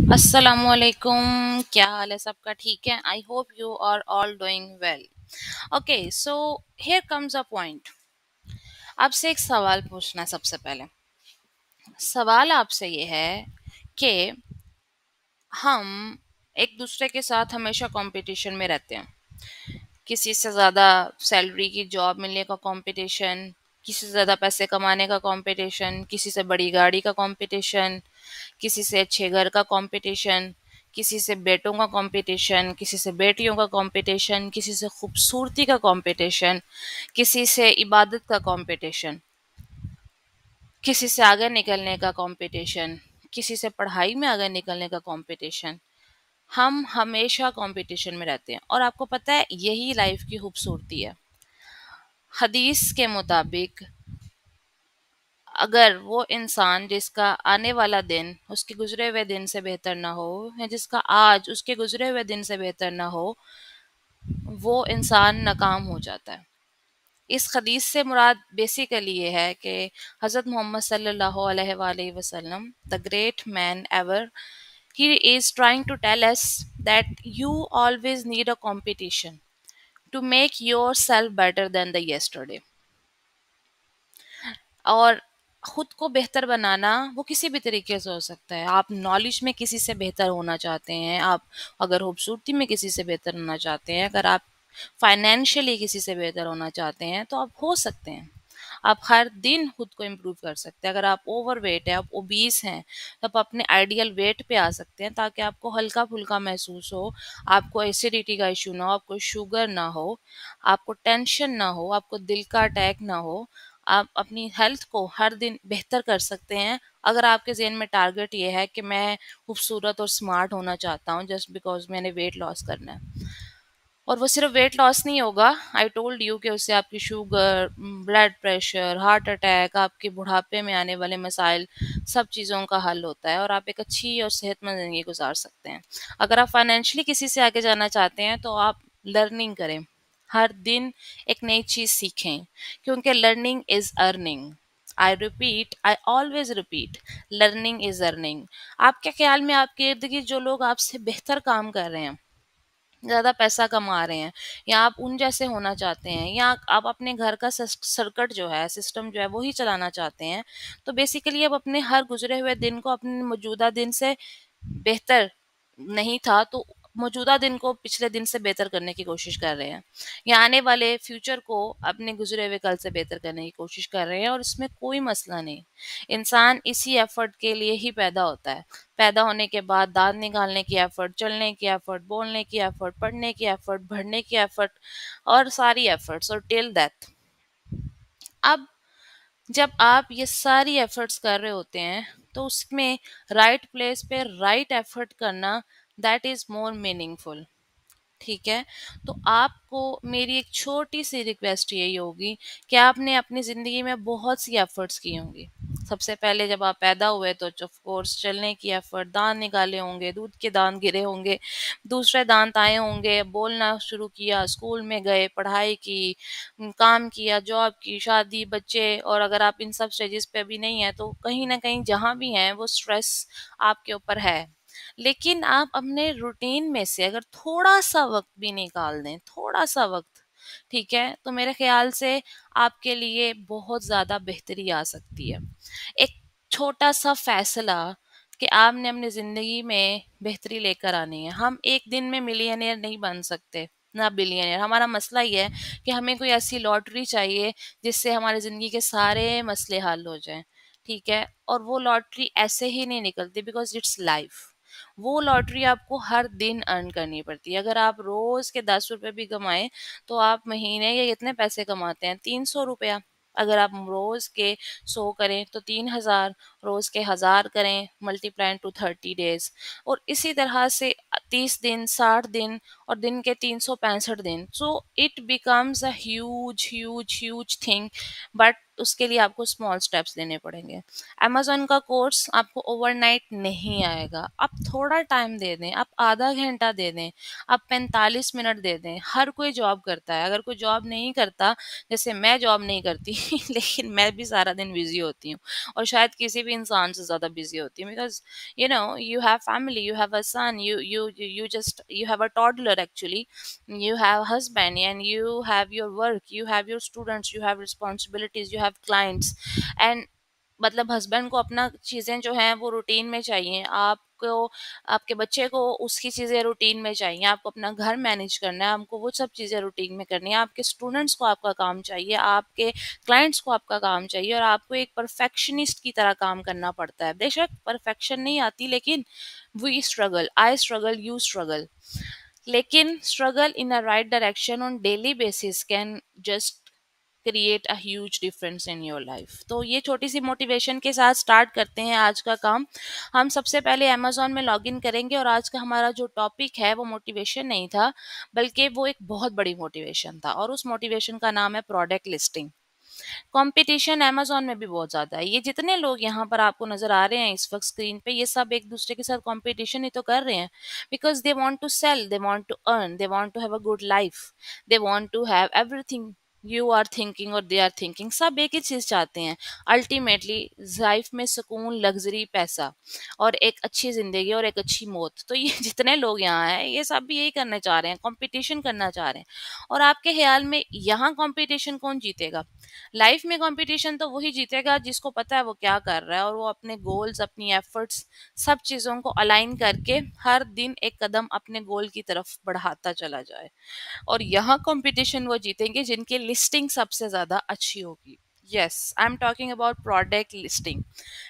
अस्सलामुअलैकुम, क्या हाल है सबका? ठीक है? I hope you are all doing well. Okay, so here comes a point. आपसे एक सवाल पूछना है सबसे पहले। सवाल आपसे ये है कि हम एक दूसरे के साथ हमेशा कंपटीशन में रहते हैं। किसी से ज़्यादा सैलरी की जॉब मिलने का कंपटीशन, किसी से ज़्यादा पैसे कमाने का कंपटीशन, किसी से बड़ी गाड़ी का कंपटीशन, किसी से अच्छे घर का कंपटीशन, किसी से बेटों का कंपटीशन, किसी से बेटियों का कंपटीशन, किसी से खूबसूरती का कंपटीशन, किसी से इबादत का कंपटीशन, किसी से आगे निकलने का कंपटीशन, किसी से पढ़ाई में आगे निकलने का कंपटीशन। हम हमेशा कंपटीशन में रहते हैं और आपको पता है यही लाइफ की खूबसूरती है। हदीस के मुताबिक अगर वो इंसान जिसका आने वाला दिन उसके गुजरे हुए दिन से बेहतर ना हो, या जिसका आज उसके गुजरे हुए दिन से बेहतर ना हो, वो इंसान नाकाम हो जाता है। इस हदीस से मुराद बेसिकली ये है कि हज़रत मोहम्मद सल्लल्लाहु अलैहि वसल्लम, the great man ever, he is trying to tell us that you always need a competition to make yourself better than the yesterday। और खुद को बेहतर बनाना वो किसी भी तरीके से हो सकता है। आप नॉलेज में किसी से बेहतर होना चाहते हैं, आप अगर खूबसूरती में किसी से बेहतर होना चाहते हैं, अगर आप फाइनेंशियली किसी से बेहतर होना चाहते हैं, तो आप हो सकते हैं। आप हर दिन खुद को इम्प्रूव कर सकते हैं। अगर आप ओवरवेट है, आप ओबीस हैं, तो आप अपने आइडियल वेट पे आ सकते हैं, ताकि आपको हल्का फुल्का महसूस हो, आपको एसिडिटी का इशू ना हो, आपको शुगर ना हो, आपको टेंशन ना हो, आपको दिल का अटैक ना हो। आप अपनी हेल्थ को हर दिन बेहतर कर सकते हैं अगर आपके ज़हन में टारगेट ये है कि मैं खूबसूरत और स्मार्ट होना चाहता हूँ जस्ट बिकॉज मैंने वेट लॉस करना है। और वो सिर्फ वेट लॉस नहीं होगा, आई टोल्ड यू कि उससे आपकी sugar, blood pressure, heart attack, आपके बुढ़ापे में आने वाले मसाइल, सब चीज़ों का हल होता है और आप एक अच्छी और सेहतमंद ज़िंदगी गुजार सकते हैं। अगर आप फाइनेंशियली किसी से आगे जाना चाहते हैं तो आप लर्निंग करें, हर दिन एक नई चीज़ सीखें, क्योंकि learning is earning. I repeat, I always repeat, learning is earning. आपके ख्याल में आपके इर्द गिर्द जो लोग आपसे बेहतर काम कर रहे हैं, ज़्यादा पैसा कमा रहे हैं, या आप उन जैसे होना चाहते हैं, या आप अपने घर का सर्किट जो है, सिस्टम जो है वही चलाना चाहते हैं, तो बेसिकली अब अपने हर गुजरे हुए दिन को अपने मौजूदा दिन से बेहतर नहीं था तो मौजूदा दिन को पिछले दिन से बेहतर करने की कोशिश कर रहे हैं, या आने वाले फ्यूचर को अपने गुजरे हुए कल से बेहतर करने की कोशिश कर रहे हैं, और इसमें कोई मसला नहीं। इंसान इसी एफर्ट के लिए ही पैदा होता है। पैदा होने के बाद दांत निकालने की एफर्ट, चलने की एफर्ट, बोलने की एफर्ट, पढ़ने की एफर्ट, बढ़ने की एफर्ट, और सारी एफर्ट्स, और टिल डेथ। अब जब आप ये सारी एफर्ट्स कर रहे होते हैं तो उसमें राइट प्लेस पे राइट एफर्ट करना, दैट इज मोर मीनिंगफुल। ठीक है? तो आपको मेरी एक छोटी सी रिक्वेस्ट यही होगी कि आपने अपनी ज़िंदगी में बहुत सी एफ़र्ट्स की होंगी। सबसे पहले जब आप पैदा हुए तो ऑफ कोर्स चलने की एफ़र्ट, दाँत निकाले होंगे, दूध के दाँत गिरे होंगे, दूसरे दाँत आए होंगे, बोलना शुरू किया, स्कूल में गए, पढ़ाई की, काम किया, जॉब की, शादी, बच्चे, और अगर आप इन सब स्टेजेस पे अभी नहीं हैं तो कहीं न कहीं जहाँ भी हैं वो स्ट्रेस आपके ऊपर है। लेकिन आप अपने रूटीन में से अगर थोड़ा-सा वक़्त भी निकाल दें, थोड़ा-सा वक़्त, ठीक है? तो मेरे ख़्याल से आपके लिए बहुत ज़्यादा बेहतरी आ सकती है। एक छोटा-सा फ़ैसला कि आपने अपनी ज़िंदगी में बेहतरी लेकर आनी है। हम एक दिन में मिलियनेयर नहीं बन सकते, ना बिलियनेयर। हमारा मसला ये है कि हमें कोई ऐसी लॉटरी चाहिए जिससे हमारी ज़िंदगी के सारे मसले हल हो जाएँ, ठीक है? और वो लॉटरी ऐसे ही नहीं निकलती, बिकॉज़ इट्स लाइफ़। वो लॉटरी आपको हर दिन अर्न करनी पड़ती है। अगर आप रोज़ के 10 रुपए भी कमाएँ, तो आप महीने के कितने पैसे कमाते हैं? 300 रुपया। अगर आप रोज़ के 100 करें तो 3000, रोज़ के 1000 करें मल्टीप्लाई इनटू 30 डेज़, और इसी तरह से 30 दिन, 60 दिन, और दिन के 365 दिन। So it becomes a huge, huge, huge thing, but उसके लिए आपको स्मॉल स्टेप्स लेने पड़ेंगे। अमेज़न का कोर्स आपको ओवरनाइट नहीं आएगा। आप थोड़ा टाइम दे दें, आप आधा घंटा दे दें, आप 45 मिनट दे दें। हर कोई जॉब करता है, अगर कोई जॉब नहीं करता, जैसे मैं जॉब नहीं करती लेकिन मैं भी सारा दिन बिज़ी होती हूँ, और शायद किसी भी इंसान से ज्यादा बिजी होती है, because you have family, you have a son, you just you have a toddler actually, you have husband, and you have your work, you have your students, you have responsibilities, you have clients, and मतलब husband को अपना चीज़ें जो हैं वो routine में चाहिए, आपको आपके बच्चे को उसकी चीज़ें रूटीन में चाहिए, आपको अपना घर मैनेज करना है, आपको वो सब चीज़ें रूटीन में करनी है, आपके स्टूडेंट्स को आपका काम चाहिए, आपके क्लाइंट्स को आपका काम चाहिए, और आपको एक परफेक्शनिस्ट की तरह काम करना पड़ता है। बेशक परफेक्शन नहीं आती, लेकिन we struggle, I struggle, you struggle, लेकिन struggle in a right direction on daily basis can just create a huge difference in your life. तो ये छोटी सी मोटिवेशन के साथ स्टार्ट करते हैं आज का काम। हम सबसे पहले अमेजोन में लॉग इन करेंगे, और आज का हमारा जो टॉपिक है वो मोटिवेशन नहीं था, बल्कि वो एक बहुत बड़ी मोटिवेशन था, और उस मोटिवेशन का नाम है प्रोडक्ट लिस्टिंग। कंपटीशन अमेज़न में भी बहुत ज़्यादा है। ये जितने लोग यहाँ पर आपको नज़र आ रहे हैं इस वक्त स्क्रीन पे, ये सब एक दूसरे के साथ कंपटीशन ही तो कर रहे हैं, because they want to sell, they want to earn, they want to have a good life, they want to have everything you are thinking और दे आर थिंकिंग। सब एक ही चीज़ चाहते हैं अल्टीमेटली, लाइफ में सुकून, लग्जरी, पैसा, और एक अच्छी ज़िंदगी और एक अच्छी मौत। तो ये जितने लोग यहाँ हैं ये सब भी यही करना चाह रहे हैं, कंपटीशन करना चाह रहे हैं। और आपके ख्याल में यहाँ कंपटीशन कौन जीतेगा? लाइफ में कंपटीशन तो वही जीतेगा जिसको पता है वो क्या कर रहा है, और वो अपने गोल्स, अपनी एफर्ट्स, सब चीज़ों को अलाइन करके हर दिन एक कदम अपने गोल की तरफ बढ़ाता चला जाए। और यहाँ कंपटीशन वो जीतेंगे जिनकी लिस्टिंग सबसे ज़्यादा अच्छी होगी। Yes, I am talking about product listing.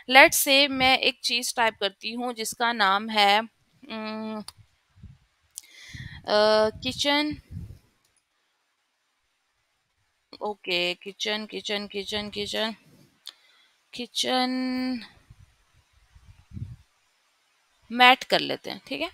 Let's say मैं एक चीज़ टाइप करती हूँ जिसका नाम है kitchen. Okay, kitchen kitchen kitchen kitchen kitchen mat कर लेते हैं, ठीक है।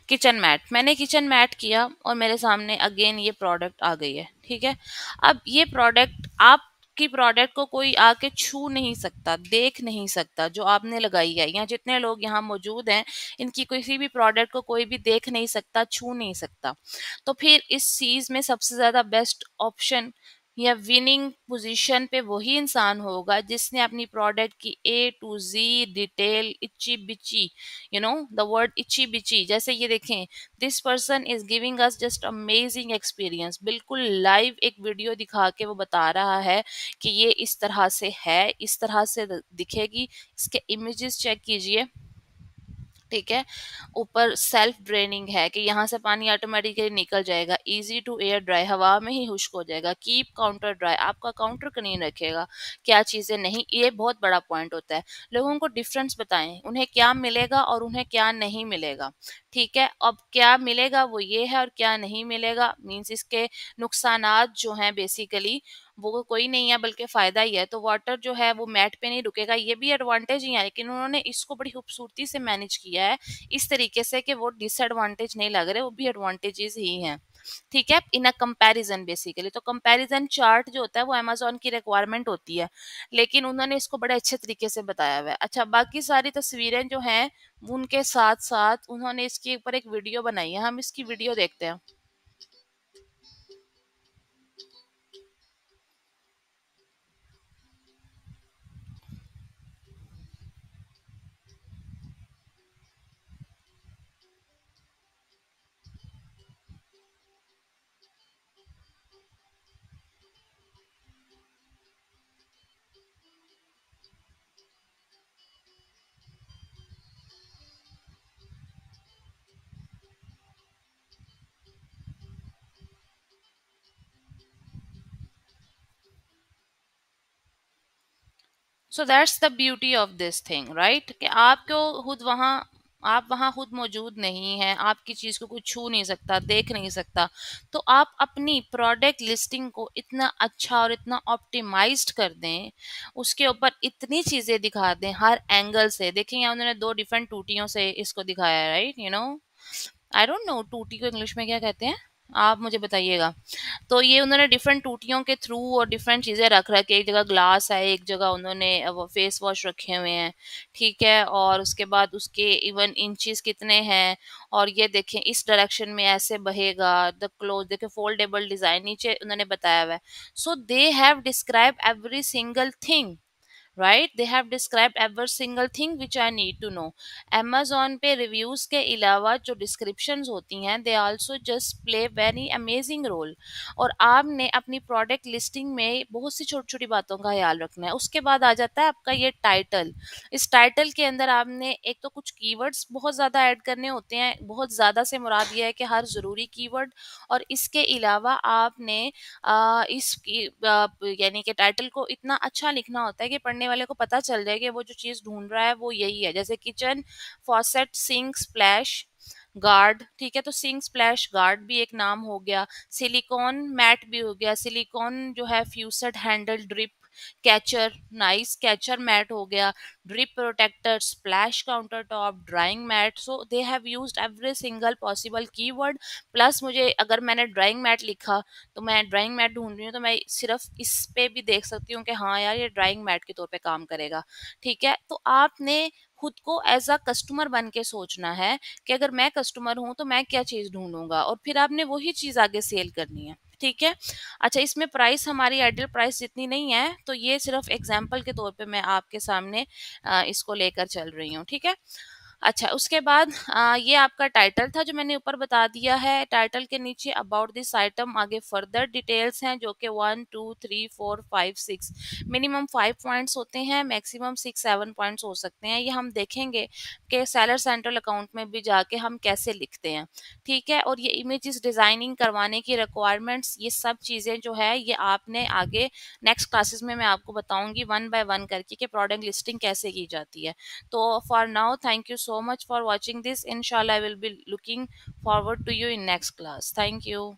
किचन मैट, मैंने किचन मैट किया और मेरे सामने अगेन ये प्रोडक्ट आ गई है, ठीक है। अब ये प्रोडक्ट, आपकी प्रोडक्ट को कोई आके छू नहीं सकता, देख नहीं सकता, जो आपने लगाई है, या जितने लोग यहाँ मौजूद हैं इनकी किसी भी प्रोडक्ट को कोई भी देख नहीं सकता, छू नहीं सकता। तो फिर इस चीज़ में सबसे ज़्यादा बेस्ट ऑप्शन या विनिंग पोजीशन पे वही इंसान होगा जिसने अपनी प्रोडक्ट की ए टू जी डिटेल, इच्ची बिची, द वर्ड इची बिची, जैसे ये देखें, this person is giving us just amazing experience, बिल्कुल लाइव एक वीडियो दिखा के वो बता रहा है कि ये इस तरह से है, इस तरह से दिखेगी, इसके इमेजेस चेक कीजिए, ठीक है। ऊपर सेल्फ ड्रेनिंग है कि यहाँ से पानी ऑटोमेटिकली निकल जाएगा, इजी टू एयर ड्राई, हवा में ही खुश्क हो जाएगा, कीप काउंटर ड्राई, आपका काउंटर क्लीन रखेगा, क्या चीज़ें नहीं, ये बहुत बड़ा पॉइंट होता है। लोगों को डिफरेंस बताएं, उन्हें क्या मिलेगा और उन्हें क्या नहीं मिलेगा, ठीक है। अब क्या मिलेगा वो ये है, और क्या नहीं मिलेगा मीन्स इसके नुकसानात जो हैं बेसिकली वो कोई नहीं है बल्कि फ़ायदा ही है। तो वाटर जो है वो मैट पे नहीं रुकेगा, ये भी एडवांटेज ही है, लेकिन उन्होंने इसको बड़ी खूबसूरती से मैनेज किया है इस तरीके से कि वो डिसएडवांटेज नहीं लग रहे, वो भी एडवांटेजेस ही हैं, ठीक है। इन अ कंपैरिजन बेसिकली, तो कंपैरिजन चार्ट जो होता है वो अमेजोन की रिक्वायरमेंट होती है, लेकिन उन्होंने इसको बड़े अच्छे तरीके से बताया हुआ है। अच्छा, बाकी सारी तस्वीरें जो हैं उनके साथ साथ उन्होंने इसके ऊपर एक वीडियो बनाई है, हम इसकी वीडियो देखते हैं। So that's the beauty of this thing, right, कि आपको खुद वहाँ, आप वहाँ खुद मौजूद नहीं हैं, आपकी चीज़ को कोई छू नहीं सकता, देख नहीं सकता, तो आप अपनी प्रोडक्ट लिस्टिंग को इतना अच्छा और इतना ऑप्टिमाइज्ड कर दें, उसके ऊपर इतनी चीज़ें दिखा दें हर एंगल से। देखिए यहाँ उन्होंने दो डिफरेंट टूटियों से इसको दिखाया है, राइट, आई डोंट नो टूटी को इंग्लिश में क्या कहते हैं, आप मुझे बताइएगा। तो ये उन्होंने डिफरेंट टूटियों के थ्रू और डिफरेंट चीज़ें रख रखी, एक जगह ग्लास है, एक जगह उन्होंने वो फेस वॉश रखे हुए हैं, ठीक है, और उसके बाद उसके इवन इंचेस कितने हैं, और ये देखें इस डायरेक्शन में ऐसे बहेगा, द क्लोथ देखें, फोल्डेबल डिज़ाइन नीचे उन्होंने बताया हुआ है। So they have describe every single thing, right, they have describe every single thing which I need to know. Amazon पे रिव्यूज के अलावा जो डिस्क्रिप्शंस होती हैं they also just play very amazing role. और आपने अपनी प्रोडक्ट लिस्टिंग में बहुत सी छोटी छोटी बातों का ख्याल रखना है। उसके बाद आ जाता है आपका ये टाइटल। इस टाइटल के अंदर आपने एक तो कुछ कीवर्ड्स बहुत ज़्यादा ऐड करने होते हैं, बहुत ज़्यादा से मुराद ये है कि हर ज़रूरी कीवर्ड। और इसके अलावा आपने यानी कि टाइटल को इतना अच्छा लिखना होता है कि पढ़ने वाले को पता चल जाए कि वो जो चीज़ ढूंढ रहा है वो यही है। जैसे kitchen faucet sink splash guard, ठीक है, तो सिंक स्प्लैश गार्ड भी एक नाम हो गया। सिलिकॉन मैट भी हो गया, सिलिकॉन जो है fused handle drip catcher, nice catcher mat हो गया, drip protector, splash counter top, drying mat. So they have used every single possible keyword. Plus मुझे अगर मैंने ड्राइंग मैट लिखा तो मैं ड्राइंग मैट ढूंढ रही हूँ तो मैं सिर्फ इस पे भी देख सकती हूँ कि हाँ यार ये ड्राइंग मैट के तौर पे काम करेगा। ठीक है, तो आपने खुद को एज अ कस्टमर बन के सोचना है कि अगर मैं कस्टमर हूं तो मैं क्या चीज ढूंढूंगा, और फिर आपने वही चीज आगे सेल करनी है। ठीक है। अच्छा, इसमें प्राइस हमारी आइडियल प्राइस जितनी नहीं है, तो ये सिर्फ एग्जांपल के तौर पे मैं आपके सामने इसको लेकर चल रही हूँ। ठीक है। अच्छा, उसके बाद ये आपका टाइटल था जो मैंने ऊपर बता दिया है। टाइटल के नीचे अबाउट दिस आइटम आगे फर्दर डिटेल्स हैं जो कि 1 2 3 4 5 6 मिनिमम 5 पॉइंट्स होते हैं, मैक्सिमम 6 7 पॉइंट्स हो सकते हैं। ये हम देखेंगे कि सेलर सेंट्रल अकाउंट में भी जाके हम कैसे लिखते हैं। ठीक है। और ये इमेजेस डिजाइनिंग करवाने की रिक्वायरमेंट्स, ये सब चीज़ें जो है ये आपने आगे नेक्स्ट क्लासेस में मैं आपको बताऊंगी वन बाय वन करके कि प्रोडक्ट लिस्टिंग कैसे की जाती है। So for now, thank you so much for watching this. Inshallah, I will be looking forward to you in next class. Thank you.